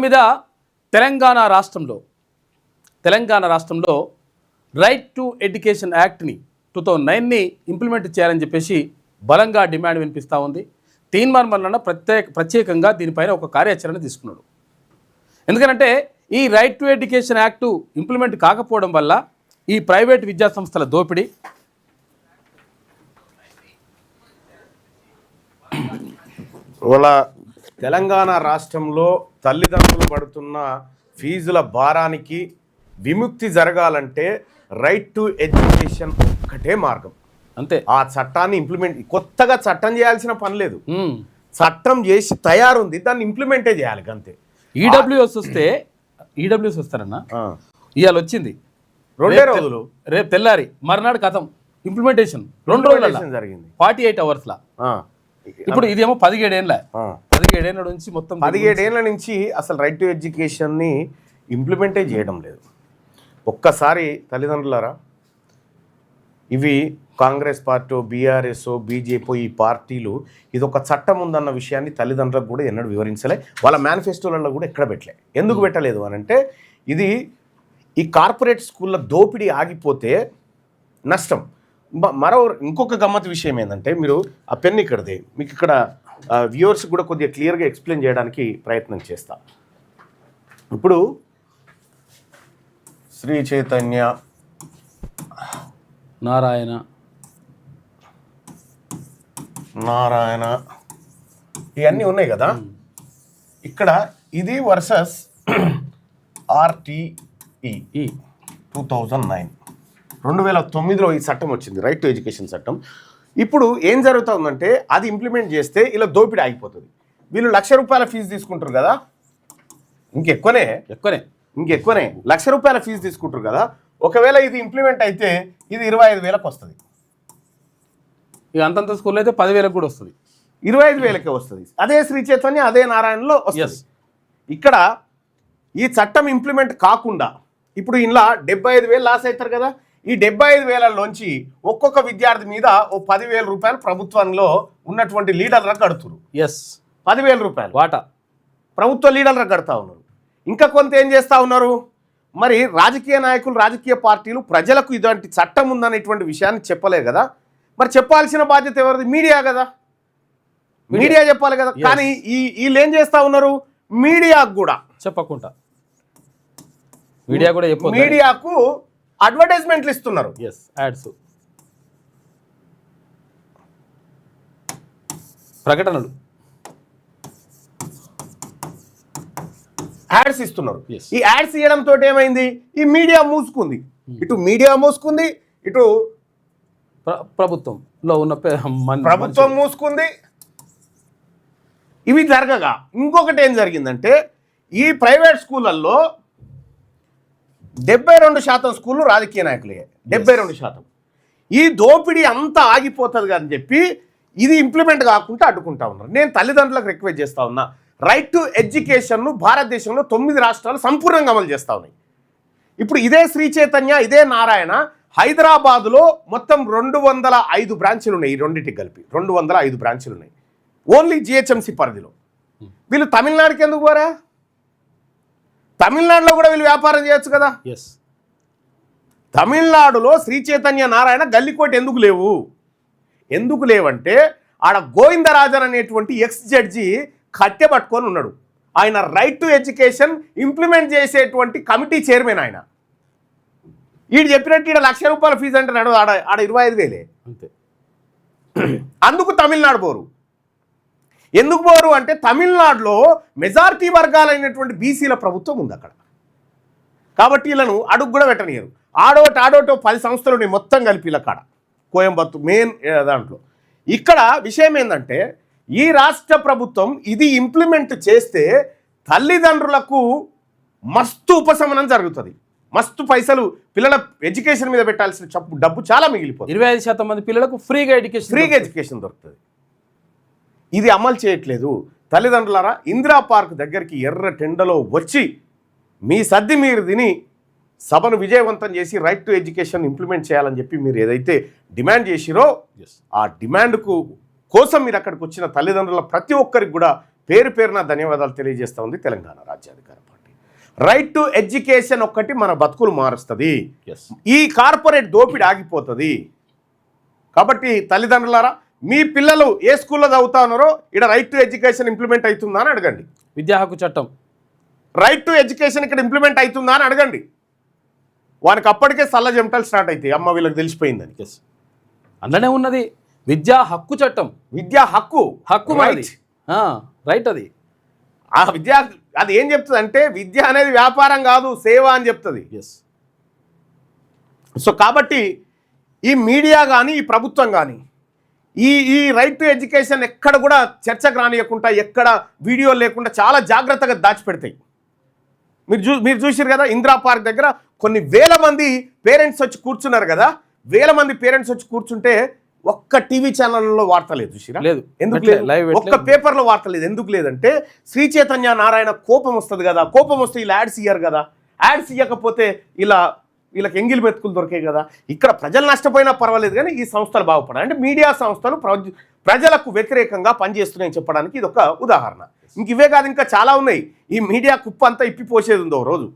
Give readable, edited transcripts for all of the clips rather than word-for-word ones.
మీద తెలంగాణ రాష్ట్రంలో right to education యాక్ట్ని 2009ని implement చేయాలని చెప్పేసి బలంగా డిమాండ్ వినిపిస్తూ ఉంది. తీన్మార్ మల్లన్న ప్రత్యేకంగా దీనిపైన ఒక కార్యాచరణ తీసుకున్నాడు. ఎందుకంటే ఈ right to education act implement కాకపోవడం వల్ల ఈ ప్రైవేట్ విద్యా సంస్థల దోపిడీ, వాళ్ళ తెలంగాణ రాష్ట్రంలో తల్లిదండ్రులు పడుతున్న ఫీజుల భారానికి విముక్తి జరగాలంటే రైట్ టు ఎడ్యుకేషన్ ఒక్కటే మార్గం. అంతే. ఆ చట్టాన్ని కొత్తగా చట్టం చేయాల్సిన పని లేదు. చట్టం చేసి తయారుంది, దాన్ని ఇంప్లిమెంటే చేయాలి అంతే. ఈడబ్ల్యూఎస్ వస్తారన్న, ఇవాళ వచ్చింది 2 రోజులు, రేపు తెల్లారి మర్నాడు కథం ఇంప్లిమెంటేషన్ 2 రోజులు జరిగింది, 48 hours. ఇప్పుడు ఇదేమో 17 ఏళ్ళ నుంచి మొత్తం 17 ఏళ్ళ నుంచి అసలు రైట్ టు ఎడ్యుకేషన్ని ఇంప్లిమెంటే చేయడం లేదు. ఒక్కసారి తల్లిదండ్రులారా, ఇవి కాంగ్రెస్ పార్టీ, బీఆర్ఎస్, బీజేపీ, ఈ పార్టీలు ఇది ఒక చట్టం ఉందన్న విషయాన్ని తల్లిదండ్రులకు కూడా ఎన్నడూ వివరించలే. వాళ్ళ మేనిఫెస్టోలలో కూడా ఎక్కడ పెట్టలే. ఎందుకు పెట్టలేదు అని అంటే, ఇది ఈ కార్పొరేట్ స్కూళ్ళ దోపిడీ ఆగిపోతే నష్టం. ఇంకొక గమ్మత్ విషయం ఏంటంటే, మీరు ఆ పెన్ ఇక్కడదే, మీకు ఇక్కడ వ్యూవర్స్ కూడా కొద్దిగా క్లియర్గా ఎక్స్ప్లెయిన్ చేయడానికి ప్రయత్నం చేస్తా. ఇప్పుడు శ్రీ చైతన్య నారాయణ ఇవన్నీ ఉన్నాయి కదా. ఇక్కడ ఇది వర్సెస్ ఆర్టీఈ 2009, 2009లో ఈ చట్టం వచ్చింది, రైట్ టు ఎడ్యుకేషన్ చట్టం. ఇప్పుడు ఏం జరుగుతుందంటే, అది ఇంప్లిమెంట్ చేస్తే ఇలా దోపిడీ ఆగిపోతుంది. వీళ్ళు ₹1,00,000 ఫీజు తీసుకుంటారు కదా, ఇంకెక్కువనే ₹1,00,000 ఫీజు తీసుకుంటారు కదా. ఒకవేళ ఇది ఇంప్లిమెంట్ అయితే ఇది 25,000కి వస్తుంది. ఇక అంతంత స్కూల్లో అయితే 10,000కి కూడా వస్తుంది, 25,000కే వస్తుంది. అదే శ్రీ చైతన్య, అదే నారాయణలో వస్తుంది. ఇక్కడ ఈ చట్టం ఇంప్లిమెంట్ కాకుండా ఇప్పుడు ఇలా 75,000 లాస్ అవుతారు కదా. ఈ 75,000లోంచి ఒక్కొక్క విద్యార్థి మీద ఓ ₹10,000 ప్రభుత్వంలో ఉన్నటువంటి లీడర్లకు కడుతున్నారు. 10,000 వాటా ప్రభుత్వ లీడర్లకు కడతా ఉన్నారు. ఇంకా కొంత ఏం చేస్తూ ఉన్నారు, మరి రాజకీయ నాయకులు, రాజకీయ పార్టీలు ప్రజలకు ఇలాంటి చట్టం ఉందనేటువంటి విషయాన్ని చెప్పలేదు కదా. మరి చెప్పాల్సిన బాధ్యత ఎవరిది? మీడియా కదా, మీడియా చెప్పాలి కదా. కానీ వీళ్ళు ఏం చేస్తూ ఉన్నారు, మీడియాకు కూడా చెప్పకుండా మీడియాకు అడ్వర్టైజ్మెంట్లు ఇస్తున్నారు. ప్రకటనలు, యాడ్స్ ఇస్తున్నారు. ఈ యాడ్స్ ఇవ్వడంతో ఏమైంది, ఈ మీడియా మూసుకుంది. ఇటు మీడియా మూసుకుంది, ఇటు ప్రభుత్వంలో ఉన్న ప్రభుత్వం మూసుకుంది. ఇవి జరగగా ఇంకొకటి ఏం జరిగిందంటే, ఈ ప్రైవేట్ స్కూళ్ళల్లో 72% స్కూళ్ళు రాజకీయ నాయకులే, 72%. ఈ దోపిడీ అంతా ఆగిపోతుంది అని చెప్పి ఇది ఇంప్లిమెంట్ కాకుండా అడ్డుకుంటా ఉన్నారు. నేను తల్లిదండ్రులకు రిక్వెస్ట్ చేస్తా ఉన్నా, రైట్ టు ఎడ్యుకేషన్ను భారతదేశంలో 9 రాష్ట్రాలు సంపూర్ణంగా అమలు చేస్తూ ఉన్నాయి. ఇప్పుడు ఇదే శ్రీ చైతన్య, ఇదే నారాయణ హైదరాబాదులో మొత్తం 205 బ్రాంచులు ఉన్నాయి. ఈ రెండింటికి కలిపి 205 బ్రాంచులు ఉన్నాయి ఓన్లీ జిహెచ్ఎంసీ పరిధిలో. వీళ్ళు తమిళనాడుకి ఎందుకు పోరా? తమిళనాడులో కూడా వీళ్ళు వ్యాపారం చేయొచ్చు కదా. తమిళనాడులో శ్రీ చైతన్య, నారాయణ గల్లికోట ఎందుకు లేవంటే, ఆడ గోవిందరాజన్ అనేటువంటి ఎక్స్ జడ్జి కట్టె పట్టుకొని ఉన్నాడు. ఆయన రైట్ టు ఎడ్యుకేషన్ ఇంప్లిమెంట్ చేసేటువంటి కమిటీ చైర్మన్ ఆయన. వీడు చెప్పినట్టు ఈడ ₹1,00,000 ఫీజు అంటే ఆడ 25,000 అంతే. అందుకు తమిళనాడు పోరు. ఎందుకు పోరు అంటే, తమిళనాడులో మెజారిటీ వర్గాలైనటువంటి బీసీల ప్రభుత్వం ఉంది అక్కడ. కాబట్టి వీళ్ళను అడుగు కూడా పెట్టనియరు. ఆడోటో 10 సంస్థలు ఉన్నాయి మొత్తం కలిపి వీళ్ళ కాడ, కోయంబత్తూరు మెయిన్ దాంట్లో. ఇక్కడ విషయం ఏంటంటే, ఈ రాష్ట్ర ప్రభుత్వం ఇది ఇంప్లిమెంట్ చేస్తే తల్లిదండ్రులకు మస్తు ఉపశమనం జరుగుతుంది. మస్తు పైసలు పిల్లల ఎడ్యుకేషన్ మీద పెట్టాల్సిన డబ్బు చాలా మిగిలిపోతుంది. 25% మంది పిల్లలకు ఫ్రీగా ఎడ్యుకేషన్ దొరుకుతుంది. ఇది అమలు చేయట్లేదు. తల్లిదండ్రులారా, ఇందిరా పార్క్ దగ్గరికి ఎర్ర టెండలో వచ్చి మీ సర్ది మీరు తిని సభను విజయవంతం చేసి రైట్ టు ఎడ్యుకేషన్ ఇంప్లిమెంట్ చేయాలని చెప్పి మీరు ఏదైతే డిమాండ్ చేసిరో, ఆ డిమాండ్కు కోసం మీరు అక్కడికి వచ్చిన తల్లిదండ్రుల ప్రతి ఒక్కరికి కూడా పేరు పేరున ధన్యవాదాలు తెలియజేస్తూ ఉంది తెలంగాణ రాజ్యాధికారం. రైట్ టు ఎడ్యుకేషన్ ఒక్కటి మన బతుకులు మారుస్తుంది. ఎస్. ఈ కార్పొరేట్ దోపిడి ఆగిపోతుంది. కాబట్టి తల్లిదండ్రులారా, మీ పిల్లలు ఏ స్కూల్లో చదువుతా ఉన్నారో ఇక్కడ రైట్ టు ఎడ్యుకేషన్ ఇంప్లిమెంట్ అవుతుందా అని అడగండి. విద్యా హక్కు చట్టం రైట్ టు ఎడ్యుకేషన్ ఇక్కడ ఇంప్లిమెంట్ అవుతుందా అని అడగండి. వానికి అప్పటికే సల్ల చెమటలు స్టార్ట్ అవుతాయి, అమ్మ వీళ్ళకి తెలిసిపోయిందని. ఎస్, అందులోనే ఉన్నది విద్యా హక్కు చట్టం. విద్యా హక్కు మనది. రైట్. అది ఆ విద్యా అది ఏం చెప్తుంది అంటే విద్య అనేది వ్యాపారం కాదు, సేవ అని చెప్తుంది. ఎస్. సో కాబట్టి ఈ మీడియా కానీ ఈ ప్రభుత్వం కానీ ఈ రైట్ టు ఎడ్యుకేషన్ ఎక్కడ కూడా చర్చకు రానియకుండా, ఎక్కడ వీడియో లేకుండా చాలా జాగ్రత్తగా దాచిపెడతాయి. మీరు చూసారు కదా, ఇందిరా పార్క్ దగ్గర కొన్ని వేల మంది పేరెంట్స్ వచ్చి కూర్చున్నారు కదా. వేల మంది పేరెంట్స్ వచ్చి కూర్చుంటే ఒక్క టీవీ ఛానల్లో వార్త లేదు. చూసిరా? లేదు. ఎందుకు లేదు? ఒక్క పేపర్లో వార్త లేదు. ఎందుకు లేదంటే శ్రీ చైతన్య నారాయణ కోపం వస్తుంది కదా. కోపం వస్తే ఇలా యాడ్స్ ఇయ్యారు కదా. యాడ్స్ ఇవ్వకపోతే వీళ్ళకి ఎంగిలి మెతుకులు దొరికాయి కదా. ఇక్కడ ప్రజలు నష్టపోయినా పర్వాలేదు కానీ ఈ సంస్థలు బాగుపడాలి. అంటే మీడియా సంస్థలు ప్రజలకు వ్యతిరేకంగా పనిచేస్తున్నాయని చెప్పడానికి ఇది ఒక ఉదాహరణ. ఇంక ఇవే కాదు, ఇంకా చాలా ఉన్నాయి. ఈ మీడియా కుప్ప అంతా ఇప్పిపోసేది ఉందో రోజు.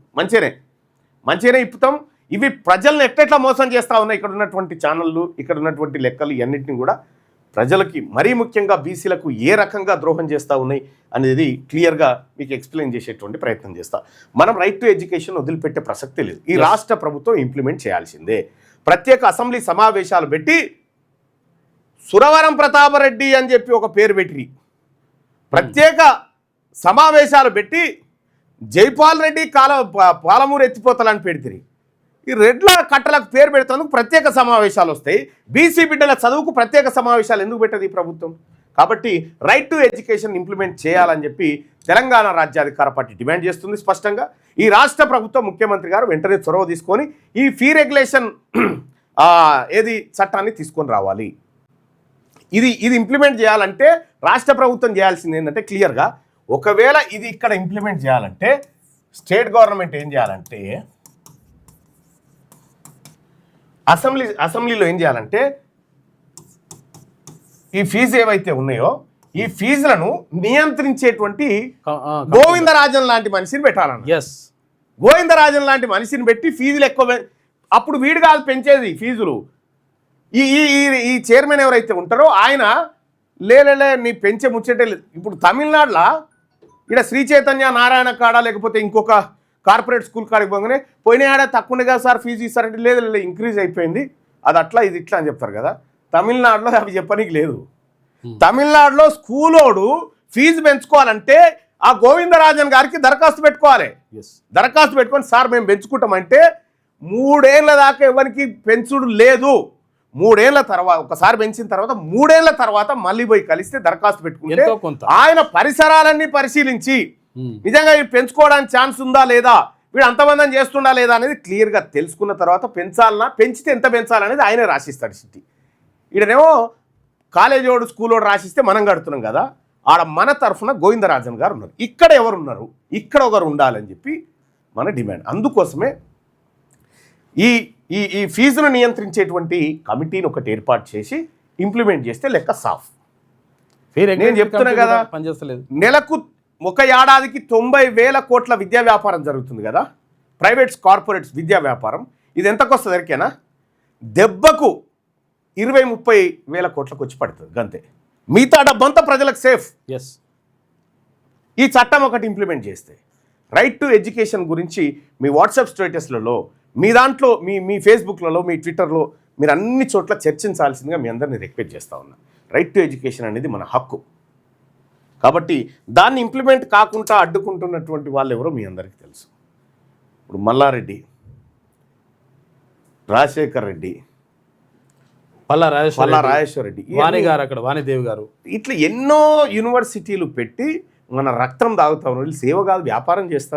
మంచిగానే ఇప్పుతాం. ఇవి ప్రజలను ఎట్లా మోసం చేస్తూ ఉన్నాయి. ఇక్కడ ఉన్నటువంటి ఛానళ్ళు, ఇక్కడ ఉన్నటువంటి లెక్కలు ఇవన్నింటినీ కూడా ప్రజలకి, మరీ ముఖ్యంగా బీసీలకు ఏ రకంగా ద్రోహం చేస్తూ ఉన్నాయి అనేది క్లియర్గా మీకు ఎక్స్ప్లెయిన్ చేసేటువంటి ప్రయత్నం చేస్తా. మనం రైట్ టు ఎడ్యుకేషన్ వదిలిపెట్టే ప్రసక్తి లేదు. ఈ రాష్ట్ర ప్రభుత్వం ఇంప్లిమెంట్ చేయాల్సిందే. ప్రత్యేక అసెంబ్లీ సమావేశాలు పెట్టి సురవరం ప్రతాపరెడ్డి అని చెప్పి ఒక పేరు పెట్టి ప్రత్యేక సమావేశాలు పెట్టి జైపాల్ రెడ్డి పాలమూరు ఎత్తిపోతలని పెడితే ఈ రెడ్ల కట్టలకు పేరు పెడతానికి ప్రత్యేక సమావేశాలు వస్తాయి. బీసీ బిడ్డల చదువుకు ప్రత్యేక సమావేశాలు ఎందుకు పెట్టదు ఈ ప్రభుత్వం? కాబట్టి రైట్ టు ఎడ్యుకేషన్ ఇంప్లిమెంట్ చేయాలని చెప్పి తెలంగాణ రాజ్యాధికార పార్టీ డిమాండ్ చేస్తుంది స్పష్టంగా. ఈ రాష్ట్ర ప్రభుత్వం, ముఖ్యమంత్రి గారు వెంటనే చొరవ తీసుకొని ఈ ఫీ రెగ్యులేషన్ చట్టాన్ని తీసుకొని రావాలి. ఇది ఇంప్లిమెంట్ చేయాలంటే రాష్ట్ర ప్రభుత్వం చేయాల్సింది ఏంటంటే క్లియర్గా, ఒకవేళ ఇది ఇక్కడ ఇంప్లిమెంట్ చేయాలంటే స్టేట్ గవర్నమెంట్ ఏం చేయాలంటే అసెంబ్లీలో ఏం చేయాలంటే ఈ ఫీజు ఏవైతే ఉన్నాయో ఈ ఫీజులను నియంత్రించేటువంటి గోవిందరాజన్ లాంటి మనిషిని పెట్టాలన్న. గోవిందరాజన్ లాంటి మనిషిని పెట్టి ఫీజులు ఎక్కువ, అప్పుడు వీడు కాదు పెంచేది ఫీజులు. ఈ చైర్మన్ ఎవరైతే ఉంటారో ఆయన లేలే నీ పెంచే ముచ్చటే లేదు. ఇప్పుడు తమిళనాడులో ఇక్కడ శ్రీ చైతన్య నారాయణ కాడ లేకపోతే ఇంకొక కార్పొరేట్ స్కూల్ కాడికి పోగానే పోయిన ఏడా తక్కువనే కదా సార్ ఫీజు ఇస్తారంటే లేదు ఇంక్రీజ్ అయిపోయింది, అది అట్లా ఇది ఇట్లా అని చెప్తారు కదా. తమిళనాడులో అవి చెప్పడానికి లేదు. తమిళనాడులో స్కూలోడు ఫీజు పెంచుకోవాలంటే ఆ గోవిందరాజన్ గారికి దరఖాస్తు పెట్టుకోవాలి. దరఖాస్తు పెట్టుకొని సార్ మేము పెంచుకుంటామంటే 3 ఏళ్ల దాకా ఎవరికి పెంచుడు లేదు. 3 ఏళ్ల తర్వాత ఒకసారి పెంచిన తర్వాత 3 ఏళ్ల తర్వాత మళ్ళీ పోయి కలిస్తే దరఖాస్తు పెట్టుకుంటే ఆయన పరిసరాలన్నీ పరిశీలించి నిజంగా వీడు పెంచుకోవడానికి ఛాన్స్ ఉందా లేదా, వీడు అంతమంది చేస్తుండా లేదా అనేది క్లియర్గా తెలుసుకున్న తర్వాత పెంచాలన్నా, పెంచితే ఎంత పెంచాలనేది ఆయనే రాసిస్తాడు సిటీ. ఈడనేమో కాలేజోడు స్కూలోడు రాసిస్తే మనం కడుతున్నాం కదా, ఆడ మన తరఫున గోవిందరాజన్ గారు ఉన్నారు. ఇక్కడ ఎవరున్నారు, ఇక్కడ ఒకరు ఉండాలని చెప్పి మన డిమాండ్. అందుకోసమే ఈ ఫీజును నియంత్రించేటువంటి కమిటీని ఒకటి ఏర్పాటు చేసి ఇంప్లిమెంట్ చేస్తే లెక్క సాఫ్. నేను చెప్తున్నా కదా, పనిచేస్తలేదు. నెలకు ఒక ఏడాదికి 90,000 కోట్ల విద్యా వ్యాపారం జరుగుతుంది కదా, ప్రైవేట్స్ కార్పొరేట్స్ విద్యా వ్యాపారం. ఇది ఎంతకు వస్తుంది ఎరికేనా? దెబ్బకు 20-30 వేల కోట్లకు వచ్చి పడుతుంది గంతే. మిగతా డబ్బంతా ప్రజలకు సేఫ్. ఈ చట్టం ఒకటి ఇంప్లిమెంట్ చేస్తే రైట్ టు ఎడ్యుకేషన్ గురించి మీ వాట్సాప్ స్టేటస్లలో, మీ దాంట్లో, మీ ఫేస్బుక్లలో, మీ ట్విట్టర్లో మీరు అన్ని చోట్ల చర్చించాల్సిందిగా మీ అందరినీ రిక్వెస్ట్ చేస్తూ ఉన్నా. రైట్ టు ఎడ్యుకేషన్ అనేది మన హక్కు. కాబట్టి దాన్ని ఇంప్లిమెంట్ కాకుండా అడ్డుకుంటున్నటువంటి వాళ్ళు ఎవరో మీ అందరికీ తెలుసు. ఇప్పుడు మల్లారెడ్డి, రాజశేఖర్ రెడ్డి, పల్లా రాజేశ్వర రెడ్డి, వాణి గారు, అక్కడ వాణిదేవి గారు, ఇట్లా ఎన్నో యూనివర్సిటీలు పెట్టి మన రక్తం తాగుతూ ఉన్నారు. సేవ కాదు, వ్యాపారం చేస్తూ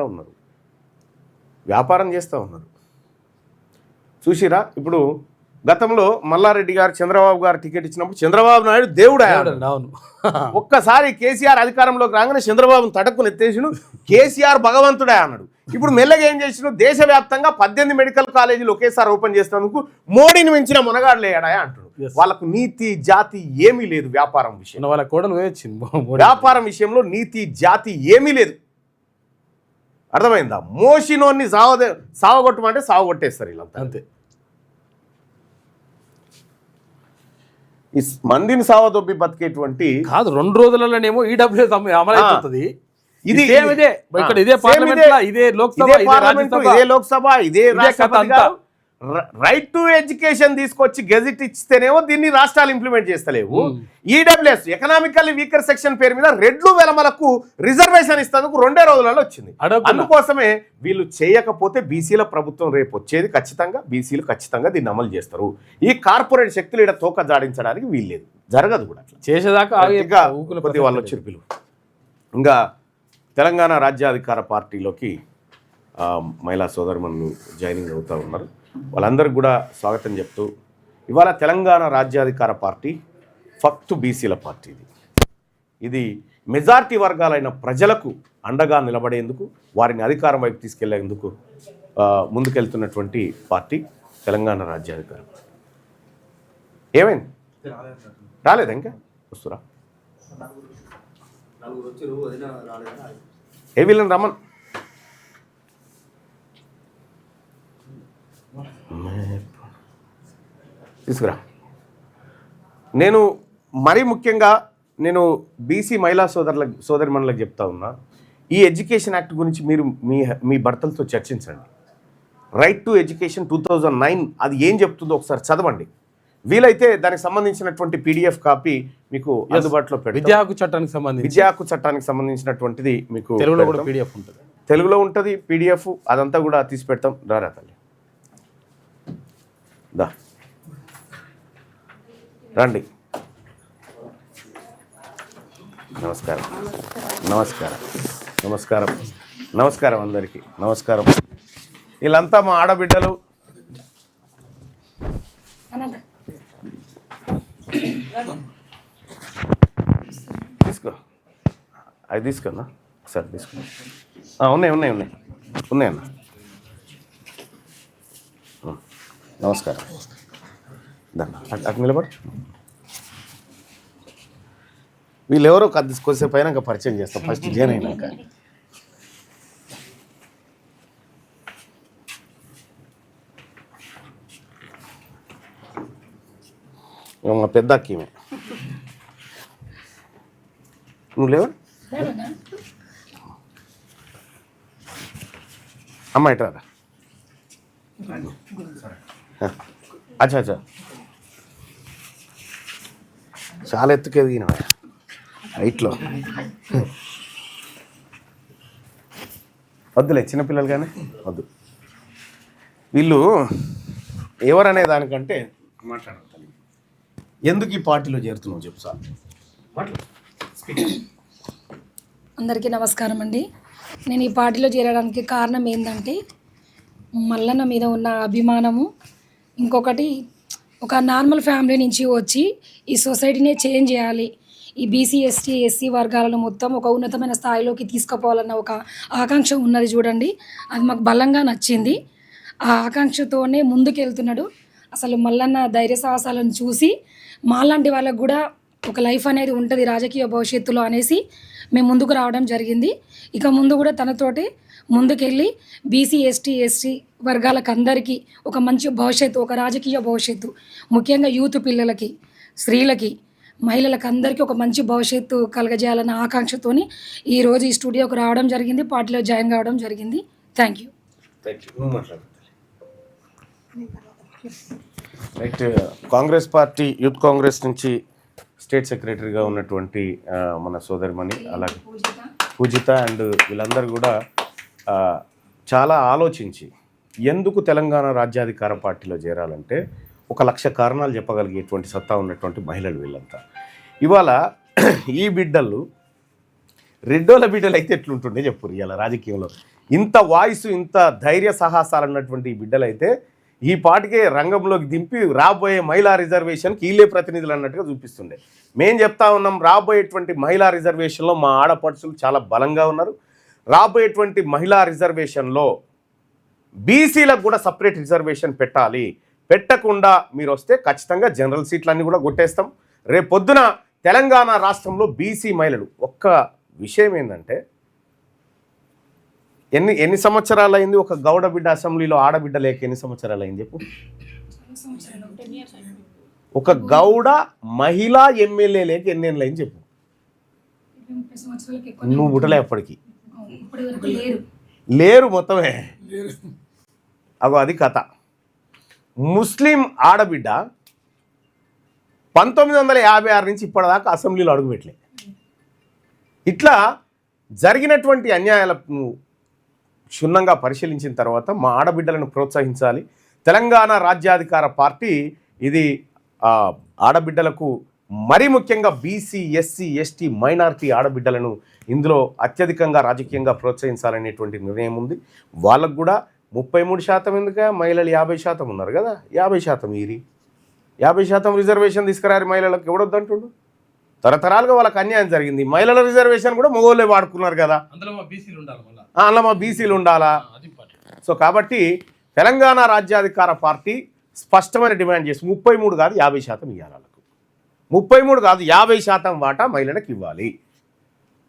ఉన్నారు. చూసిరా? ఇప్పుడు గతంలో మల్లారెడ్డి గారు చంద్రబాబు గారు టికెట్ ఇచ్చినప్పుడు చంద్రబాబు నాయుడు దేవుడు అవును. ఒక్కసారి కేసీఆర్ అధికారంలోకి రాగానే చంద్రబాబును తడక్కుని ఎత్తేసిను, కేసీఆర్ భగవంతుడే అన్నాడు. ఇప్పుడు మెల్లగా ఏం చేసిను, దేశవ్యాప్తంగా 18 మెడికల్ కాలేజీలు ఒకేసారి ఓపెన్ చేసినందుకు మోడీని మించిన మునగాడులేడా అంటాడు. వాళ్ళకు నీతి జాతి ఏమీ లేదు. వ్యాపారం విషయం, వాళ్ళ కోడలు వ్యాపారం విషయంలో నీతి జాతి ఏమీ లేదు. అర్థమైందా? మోషినోన్ని సావగొట్టమంటే సావగొట్టేస్తారు వీళ్ళంతా. అంతే. ఈ మందిని సావదొబ్బి బతికేటువంటి కాదు 2 రోజులలోనేమో ఈడబ్ల్యూఎస్ అమలైపోతుంది. ఇది ఇదే ఇక్కడ ఇదే పార్లమెంట్ ఇదే లోక్సభ ఇదే లోక్సభ ఇదే రాష్ట్రపతి గారు రైట్ టు ఎడ్యుకేషన్ తీసుకొచ్చి గెజిట్ ఇస్తేనేమో దీన్ని రాష్ట్రాలు ఇంప్లిమెంట్ చేస్తలేవు. ఈడబ్ల్యూఎస్ ఎకనామికల్లీ వీకర్ సెక్షన్ పేరు మీద రెడ్లు వెలమలకు రిజర్వేషన్ ఇస్తేందుకు 2 రోజులలో వచ్చింది. అందుకోసమే వీళ్ళు చేయకపోతే బీసీల ప్రభుత్వం రేపు వచ్చేది ఖచ్చితంగా, బీసీలు ఖచ్చితంగా దీన్ని అమలు చేస్తారు. ఈ కార్పొరేట్ శక్తులు ఇక్కడ తోక జాడించడానికి వీల్లేదు, జరగదు కూడా. అట్లా చేసేదాకా కొద్ది వాళ్ళు వచ్చారు పిలువు. ఇంకా తెలంగాణ రాజ్యాధికార పార్టీలోకి మహిళా సోదరుమణులు జాయినింగ్ అవుతూ ఉన్నారు. వాళ్ళందరికీ కూడా స్వాగతం చెప్తూ, ఇవాళ తెలంగాణ రాజ్యాధికార పార్టీ ఫక్తు బీసీల పార్టీ. ఇది మెజార్టీ వర్గాలైన ప్రజలకు అండగా నిలబడేందుకు, వారిని అధికారం వైపు తీసుకెళ్లేందుకు ముందుకెళ్తున్నటువంటి పార్టీ తెలంగాణ రాజ్యాధికార పార్టీ. ఏమైంది? రాలేదా? ఇంకా వస్తురా? ఏ వీళ్ళని రమ్మన్. తీసుకురా. నేను మరీ ముఖ్యంగా బీసీ మహిళా సోదరిమణులకు చెప్తా ఉన్నా, ఈ ఎడ్యుకేషన్ యాక్ట్ గురించి మీరు మీ భర్తలతో చర్చించండి. రైట్ టు ఎడ్యుకేషన్ 2009 అది ఏం చెప్తుందో ఒకసారి చదవండి. వీలైతే దానికి సంబంధించినటువంటి PDF కాపీ మీకు అందుబాటులో పెడతాం. విద్యా హక్కు చట్టానికి సంబంధించినటువంటిది మీకు తెలుగులో కూడా PDF ఉంటుంది, తెలుగులో ఉంటుంది PDF. అదంతా కూడా తీసి పెడతాం. రారా తల్లి, దా రండి. నమస్కారం నమస్కారం నమస్కారం నమస్కారం అందరికీ నమస్కారం. వీళ్ళంతా మా ఆడబిడ్డలు. తీసుకో, అవి తీసుకున్నా ఒకసారి తీసుకున్నా. ఉన్నాయి ఉన్నాయి ఉన్నాయి ఉన్నాయన్న. నమస్కారం. అటు నిలబడి. వీళ్ళెవరో కొద్దిసేపు అయినాక పరిచయం చేస్తాం, ఫస్ట్ జాయిన్ అయినాక. మా పెద్ద అక్కీమే. నువ్వు లేవా అమ్మ? ఇట్రా. అచ్చా అచ్చా, చాలా ఎత్తుకు ఎదిగిన హైట్లో. వద్దులే చిన్నపిల్లలు కానీ వద్దు. వీళ్ళు ఎవరనే దానికంటే మాట్లాడాలి. ఎందుకు ఈ పార్టీలో చేరుతున్నావు చెప్పు సార్. అందరికీ నమస్కారం అండి. నేను ఈ పార్టీలో చేరడానికి కారణం ఏంటంటే మల్లన్న మీద ఉన్న అభిమానము, ఇంకొకటి ఒక నార్మల్ ఫ్యామిలీ నుంచి వచ్చి ఈ సొసైటీనే చేంజ్ చేయాలి, ఈ బీసీ ఎస్టీ ఎస్సీ వర్గాలను మొత్తం ఒక ఉన్నతమైన స్థాయిలోకి తీసుకుపోవాలన్న ఒక ఆకాంక్ష ఉన్నది చూడండి. అది మాకు బలంగా నచ్చింది. ఆ ఆకాంక్షతోనే ముందుకెళ్తున్నాడు. అసలు మల్లన్న ధైర్య సాహసాలను చూసి మాలాంటి వాళ్ళకు కూడా ఒక లైఫ్ అనేది ఉంటుంది రాజకీయ భవిష్యత్తులో అనేసి మేము ముందుకు రావడం జరిగింది. ఇక ముందు కూడా తనతోటి ముందుకెళ్ళి బీసీ ఎస్టీ ఎస్టీ వర్గాలకు అందరికీ ఒక మంచి భవిష్యత్తు, ఒక రాజకీయ భవిష్యత్తు, ముఖ్యంగా యూత్ పిల్లలకి, స్త్రీలకి, మహిళలకు అందరికీ ఒక మంచి భవిష్యత్తు కలగజేయాలన్న ఆకాంక్షతోని ఈరోజు ఈ స్టూడియోకి రావడం జరిగింది, పార్టీలో జాయిన్ కావడం జరిగింది. Thank you. Right. Congress party youth Congress నుంచి స్టేట్ సెక్రటరీగా ఉన్నటువంటి మన సోదరిమణి, అలాగే పూజిత అండ్ వీళ్ళందరూ కూడా చాలా ఆలోచించి ఎందుకు తెలంగాణ రాజ్యాధికార పార్టీలో చేరాలంటే 1,00,000 కారణాలు చెప్పగలిగేటువంటి సత్తా ఉన్నటువంటి మహిళలు వీళ్ళంతా. ఇవాళ ఈ బిడ్డలు రెడ్డోల బిడ్డలు అయితే ఎట్లుంటుండే చెప్పురు. ఇవాళ రాజకీయంలో ఇంత వాయిస్, ఇంత ధైర్య సాహసాలు అన్నటువంటి ఈ బిడ్డలు అయితే ఈ పాటికే రంగంలోకి దింపి రాబోయే మహిళా రిజర్వేషన్కి వీళ్ళే ప్రతినిధులు అన్నట్టుగా చూపిస్తుండే. మేం చెప్తా ఉన్నాం, రాబోయేటువంటి మహిళా రిజర్వేషన్లో మా ఆడపడుచులు చాలా బలంగా ఉన్నారు. రాబోయేటువంటి మహిళా రిజర్వేషన్లో బీసీలకు కూడా సపరేట్ రిజర్వేషన్ పెట్టాలి. పెట్టకుండా మీరు వస్తే ఖచ్చితంగా జనరల్ సీట్లన్నీ కూడా కొట్టేస్తాం. రేపొద్దున తెలంగాణ రాష్ట్రంలో బీసీ మహిళలు, ఒక్క విషయం ఏంటంటే ఎన్ని సంవత్సరాలు అయింది ఒక గౌడ బిడ్డ అసెంబ్లీలో ఆడబిడ్డ లేక ఎన్ని సంవత్సరాలు అయింది చెప్పు? ఒక గౌడ మహిళా ఎమ్మెల్యే లేక ఎన్నేళ్ళు అయింది చెప్పు? నువ్వు పుట్టలే అప్పటికి, లేరు మొత్తమే. అగో అది కథ. ముస్లిం ఆడబిడ్డ 1956 నుంచి ఇప్పటిదాకా అసెంబ్లీలో అడుగుపెట్టలే. ఇట్లా జరిగినటువంటి అన్యాయాలను క్షుణ్ణంగా పరిశీలించిన తర్వాత మా ఆడబిడ్డలను ప్రోత్సహించాలి. తెలంగాణ రాజ్యాధికార పార్టీ ఇది ఆడబిడ్డలకు మరీ ముఖ్యంగా బీసీ, ఎస్సీ, ఎస్టీ, మైనారిటీ ఆడబిడ్డలను ఇందులో అత్యధికంగా రాజకీయంగా ప్రోత్సహించాలనేటువంటి నిర్ణయం ఉంది. వాళ్ళకు కూడా 33% ఎందుక, మహిళలు 50% ఉన్నారు కదా, 50% ఈరి 50% రిజర్వేషన్ తీసుకురారు మహిళలకు. ఎవడొద్దంటుండు? తరతరాలుగా వాళ్ళకి అన్యాయం జరిగింది. మహిళల రిజర్వేషన్ కూడా మగవాళ్ళే వాడుకున్నారు కదా, అందులో మా బీసీలు ఉండాలా. సో కాబట్టి తెలంగాణ రాజ్యాధికార పార్టీ స్పష్టమైన డిమాండ్ చేసి 33 కాదు 50% ఇవ్వాలి వాళ్ళకు. 33 కాదు 50% వాటా మహిళలకు ఇవ్వాలి.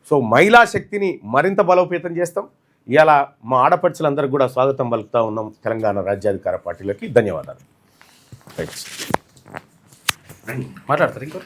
సో మహిళా శక్తిని మరింత బలోపేతం చేస్తాం. ఇవాళ మా ఆడపడుచులందరికీ కూడా స్వాగతం పలుకుతా ఉన్నాం తెలంగాణ రాజ్యాధికార పార్టీలకి. ధన్యవాదాలు. మాట్లాడతారు ఇంకో